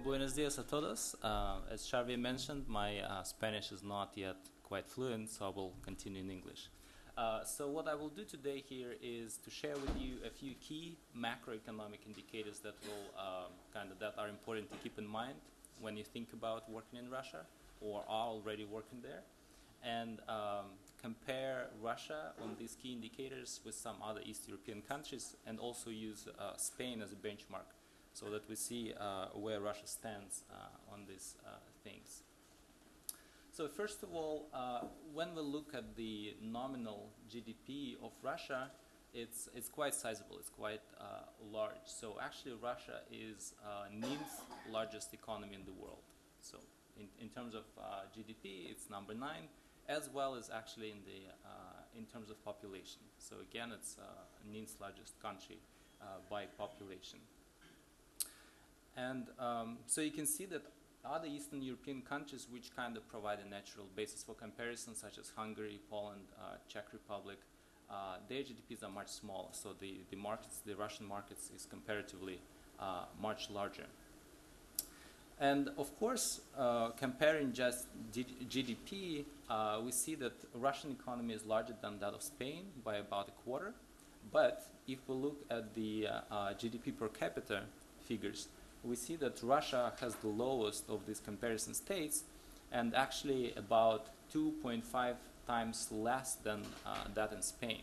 Buenos días a todos. As Xavier mentioned, my Spanish is not yet quite fluent, so I will continue in English. So what I will do today here is to share with you a few key macroeconomic indicators that will that are important to keep in mind when you think about working in Russia or are already working there, and compare Russia on these key indicators with some other East European countries, and also use Spain as a benchmark, so that we see where Russia stands on these things. So first of all, when we look at the nominal GDP of Russia, it's quite sizable, it's quite large. So actually Russia is ninth largest economy in the world. So in terms of GDP, it's number 9, as well as actually in terms of population. So again, it's ninth largest country by population. And so you can see that other Eastern European countries which kind of provide a natural basis for comparison, such as Hungary, Poland, Czech Republic, their GDPs are much smaller. So the Russian markets is comparatively much larger. And of course, comparing just GDP, we see that Russian economy is larger than that of Spain by about a quarter. But if we look at the GDP per capita figures, we see that Russia has the lowest of these comparison states, and actually about 2.5 times less than that in Spain.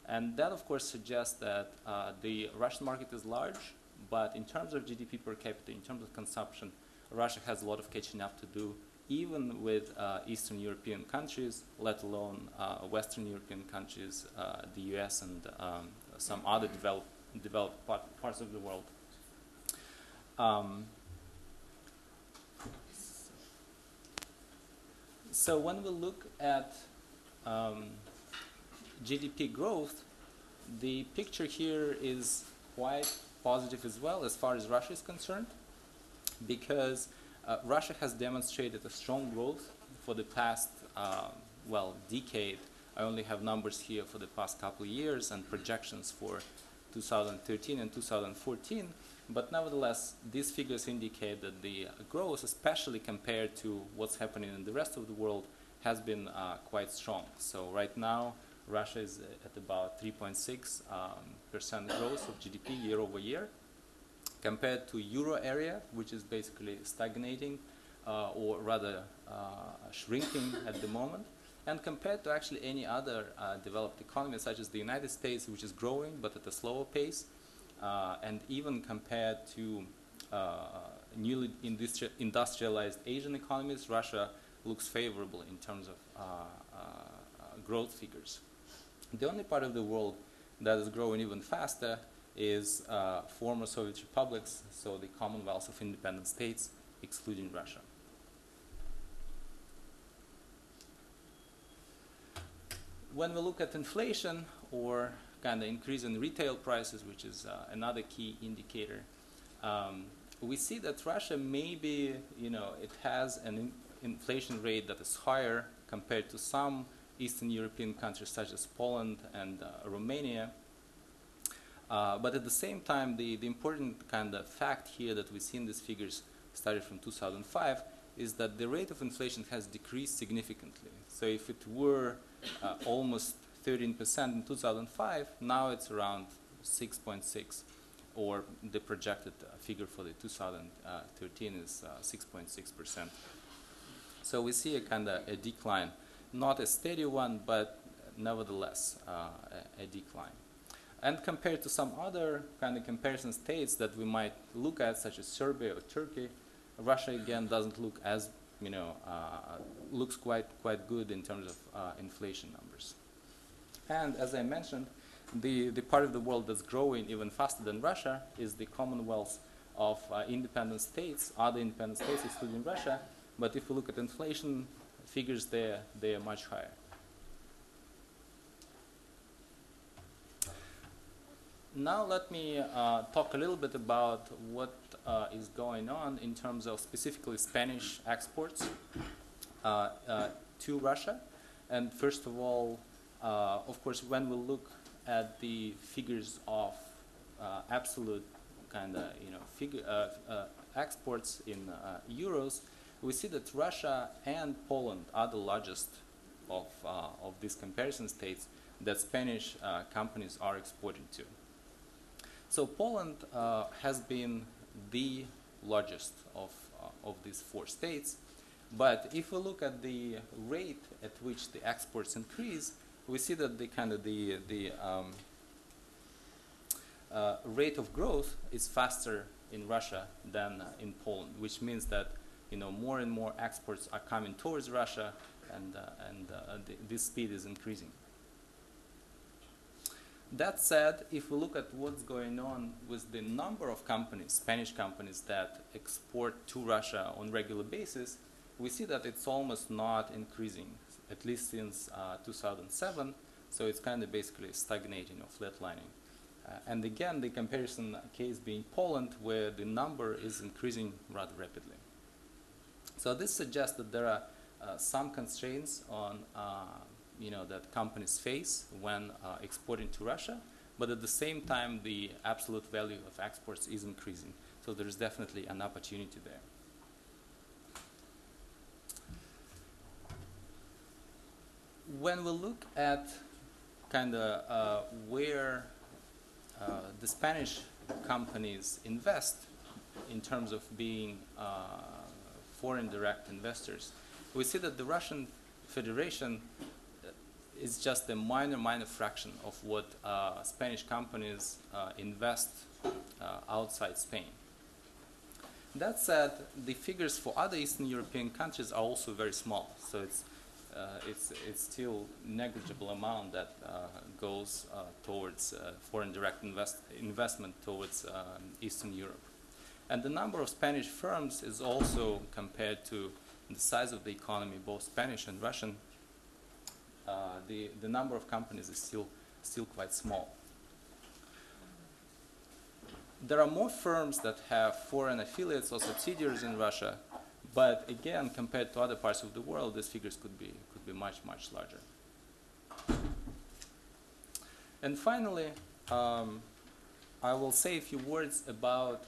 And that, of course, suggests that the Russian market is large, but in terms of GDP per capita, in terms of consumption, Russia has a lot of catching up to do, even with Eastern European countries, let alone Western European countries, the US, and some other developed parts of the world. So when we look at GDP growth, the picture here is quite positive as well as far as Russia is concerned, because Russia has demonstrated a strong growth for the past, decade. I only have numbers here for the past couple of years and projections for 2013 and 2014. But nevertheless, these figures indicate that the growth, especially compared to what's happening in the rest of the world, has been quite strong. So right now, Russia is at about 3.6% growth of GDP year over year, compared to Euro area, which is basically stagnating or rather shrinking at the moment, and compared to actually any other developed economy, such as the United States, which is growing but at a slower pace. And even compared to newly industrialized Asian economies, Russia looks favorable in terms of growth figures. The only part of the world that is growing even faster is former Soviet republics, so the Commonwealth of Independent States, excluding Russia. When we look at inflation, or kind of increase in retail prices, which is another key indicator, we see that Russia maybe, it has an inflation rate that is higher compared to some Eastern European countries such as Poland and Romania. But at the same time, the important kind of fact here that we see in these figures started from 2005 is that the rate of inflation has decreased significantly. So if it were almost 13% in 2005, now it's around 6.6, or the projected figure for the 2013 is 6.6%. So we see a kind of a decline, not a steady one, but nevertheless a decline. And compared to some other kind of comparison states that we might look at, such as Serbia or Turkey, Russia again doesn't look as, looks quite good in terms of inflation numbers. And as I mentioned, the part of the world that's growing even faster than Russia is the Commonwealth of independent states, other independent states excluding Russia. But if we look at inflation figures, they are much higher. Now let me talk a little bit about what is going on in terms of specifically Spanish exports to Russia. And first of all, of course, when we look at the figures of absolute kind of exports in euros, we see that Russia and Poland are the largest of these comparison states that Spanish companies are exporting to. So Poland has been the largest of these 4 states, but if we look at the rate at which the exports increase, we see that the rate of growth is faster in Russia than in Poland, which means that more and more exports are coming towards Russia, and this speed is increasing. That said, if we look at what's going on with the number of companies, Spanish companies, that export to Russia on a regular basis, we see that it's almost not increasing, at least since 2007. So it's kind of basically stagnating or flatlining. And again, the comparison case being Poland, where the number is increasing rather rapidly. So this suggests that there are some constraints on that companies face when exporting to Russia, but at the same time the absolute value of exports is increasing. So there is definitely an opportunity there. When we look at kind of where the Spanish companies invest in terms of being foreign direct investors, we see that the Russian Federation is just a minor fraction of what Spanish companies invest outside Spain. That said, the figures for other Eastern European countries are also very small. So it's still negligible amount that goes towards foreign direct investment towards Eastern Europe. And the number of Spanish firms is also, compared to the size of the economy, both Spanish and Russian, the number of companies is still quite small. There are more firms that have foreign affiliates or subsidiaries in Russia, but again, compared to other parts of the world, these figures could be much larger. And finally, I will say a few words about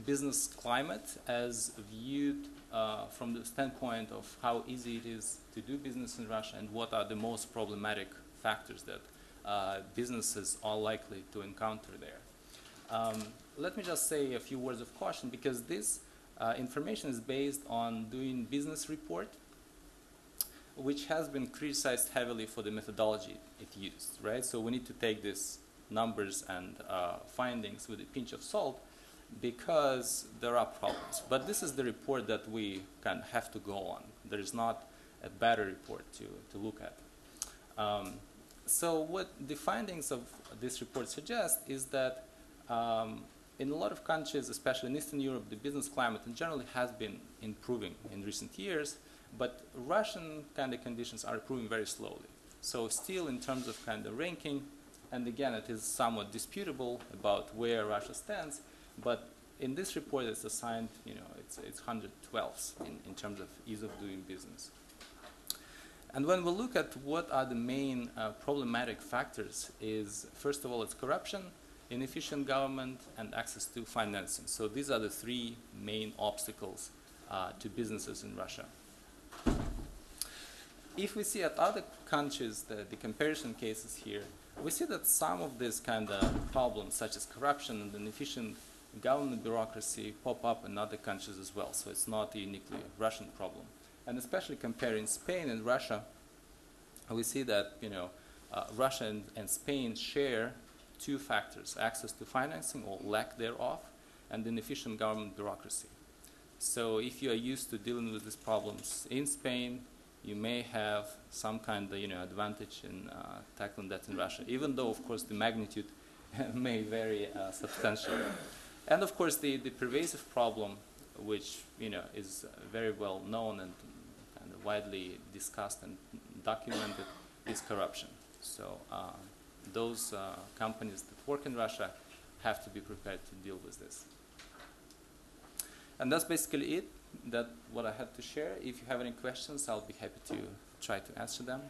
business climate as viewed from the standpoint of how easy it is to do business in Russia and what are the most problematic factors that businesses are likely to encounter there. Let me just say a few words of caution, because this information is based on doing business report, which has been criticized heavily for the methodology it used, right? So we need to take these numbers and findings with a pinch of salt, because there are problems. But this is the report that we kind of have to go on. There is not a better report to look at. So what the findings of this report suggest is that in a lot of countries, especially in Eastern Europe, the business climate in general has been improving in recent years, but Russian kind of conditions are improving very slowly. So still in terms of kind of ranking, and again, it is somewhat disputable about where Russia stands, but in this report it's assigned, it's 112th in terms of ease of doing business. And when we look at what are the main problematic factors, is first of all it's corruption, inefficient government, and access to financing. So these are the 3 main obstacles to businesses in Russia. If we see at other countries the comparison cases here, we see that some of these kind of problems, such as corruption and inefficient government bureaucracy, pop up in other countries as well. So it's not a uniquely Russian problem. And especially comparing Spain and Russia, we see that Russia and Spain share 2 factors: access to financing or lack thereof, and inefficient government bureaucracy. So if you are used to dealing with these problems in Spain, you may have some kind of advantage in tackling that in Russia, even though of course the magnitude may vary substantially. And of course the pervasive problem, which is very well known and kind of widely discussed and documented, is corruption. So those companies that work in Russia have to be prepared to deal with this. And that's basically it. That's what I had to share. If you have any questions, I'll be happy to try to answer them.